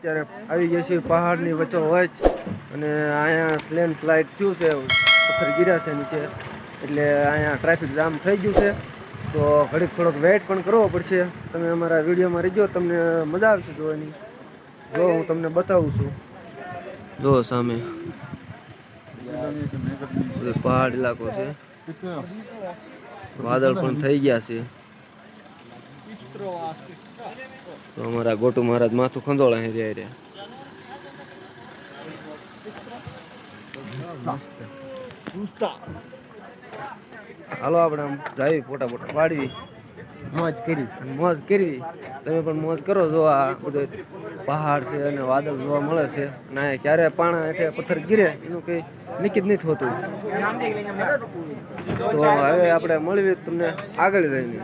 અત્યારે આવી ગયા છીએ પહાડની વચ્ચે હોય જ અને અહીંયા લેન્ડ સ્લાઇડ થયું છે, પથ્થર ગીર્યા છે નીચે, એટલે અહીંયા ટ્રાફિક જામ થઈ ગયું છે. તો ઘડીક થોડોક વેઇટ પણ કરવો પડશે. તમે અમારા વિડીયોમાં રહેજો, તમને મજા આવશે જોવાની. જો હું તમને બતાવું છું, જો સામે પહાડ ઇલાકો છે, વાદળ પણ થઈ ગયા છે. તો અમારા ગોટુ મહારાજ માથું ખંજોળા રહ્યા. હાલો આપણે આમ જાવી, ફોટા પાડવી, મોજ કરવી. તમે પણ મોજ કરો. જો આ બધું પહાડ છે અને વાદળ જોવા મળે છે, અને ક્યારે પાણા એટલે પથ્થર ગીરે એનું કંઈ નક્કી જ નથી હોતું. તો હવે આપણે મળવી તમને આગળ જઈને.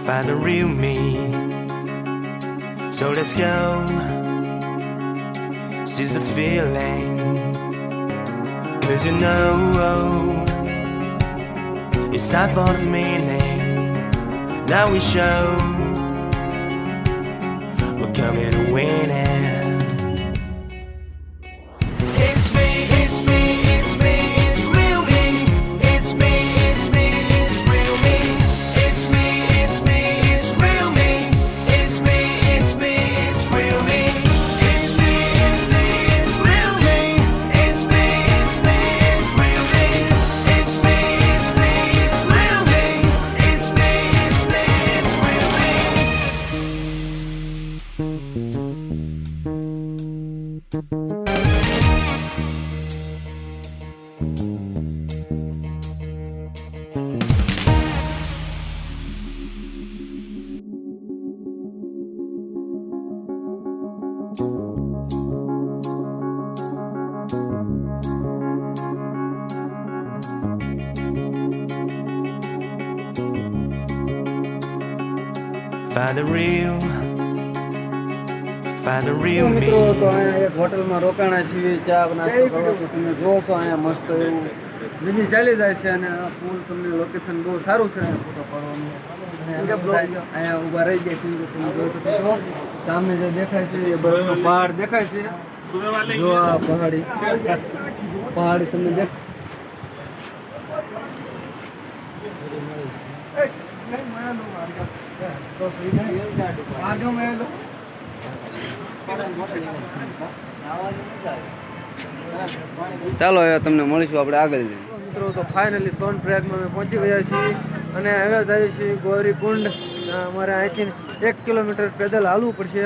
Find the real me. So let's go. Seize the feeling. 'Cause you know it's time for the meaning. Now we show we're coming to win it. Find the real me. મિત્રો તો અહીંયા એક હોટલમાં રોકાણા છીએ, ચા નાસ્તો કરવાથી. તમે જોવો છો અહીંયા મસ્ત એવું બીજી ચાલી જાય છે, અને આ પુલ તમને લોકેશન બહુ સારું છે ફોટો પાડવાનું. અહીંયા ઊભા રહી ગયા છીએ. તમે જોઈ શકો છો સામે જે દેખાય છે એ બરફનો પહાડ દેખાય છે. જો આ પહાડી તમને દેખાય. ચાલો હવે તમને મળીશું આપણે આગળ જઈને. મિત્રો તો ફાઇનલી સોનપ્રયાગમાં અમે પહોંચી ગયા છીએ અને હવે જઈએ છીએ ગૌરીકુંડ. અમારે અહીંથી 1 કિલોમીટર પેદલ હાલવું પડશે.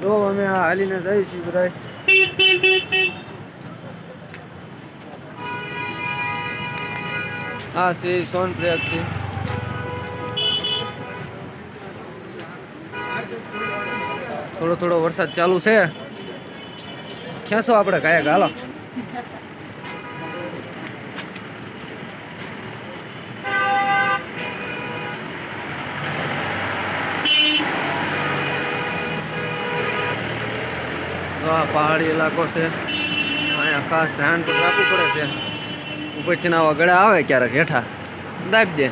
જો અમે આ હાલીને જઈએ છીએ બધા. આ છે સોનપ્રયાગ છે. થોડો વરસાદ ચાલુ છે. ખેંચો આપણે કાંઈક હાલો. આ પહાડી ઇલાકો છે, અહીંયા ખાસ ધ્યાન પણ રાખવું પડે છે. ઉપરથી આવા ગળા આવે ક્યારેક હેઠા દાબી દે.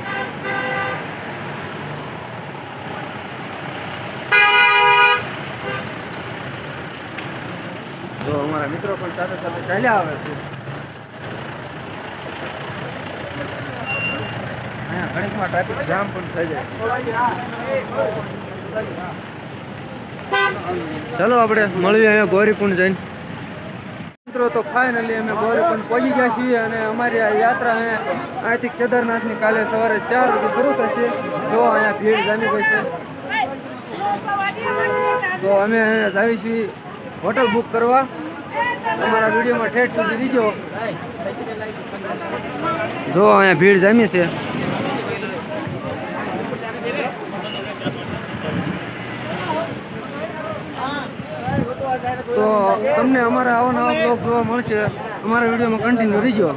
તો અમારા મિત્રો પણ સાથે ચાલ્યા આવે છે. અહીંયા ઘણીકમાં ટ્રાફિક જામ પણ થઈ જાય છે. ચલો આપણે મળીએ અહીંયા ગૌરીકુંડ જઈને. મિત્રો તો ફાઇનલી અમે ગૌરીકુંડ પહોંચી ગયા છીએ અને અમારી આ યાત્રા અહીંથી કેદારનાથની કાલે સવારે 4 વાગે શરૂ થશે. જો અહીંયા ભીડ જામી ગઈ છે. તો અમે અહીંયા જાવી છીએ હોટલ બુક કરવા. તમારા વિડીયોમાં ઠેઠ સુધી દીજો. જો અહીંયા ભીડ જામી છે. તો તમને અમારા આવા નવા બ્લોગ જોવા મળશે. અમારા વિડીયોમાં કન્ટિન્યુ રહીજો.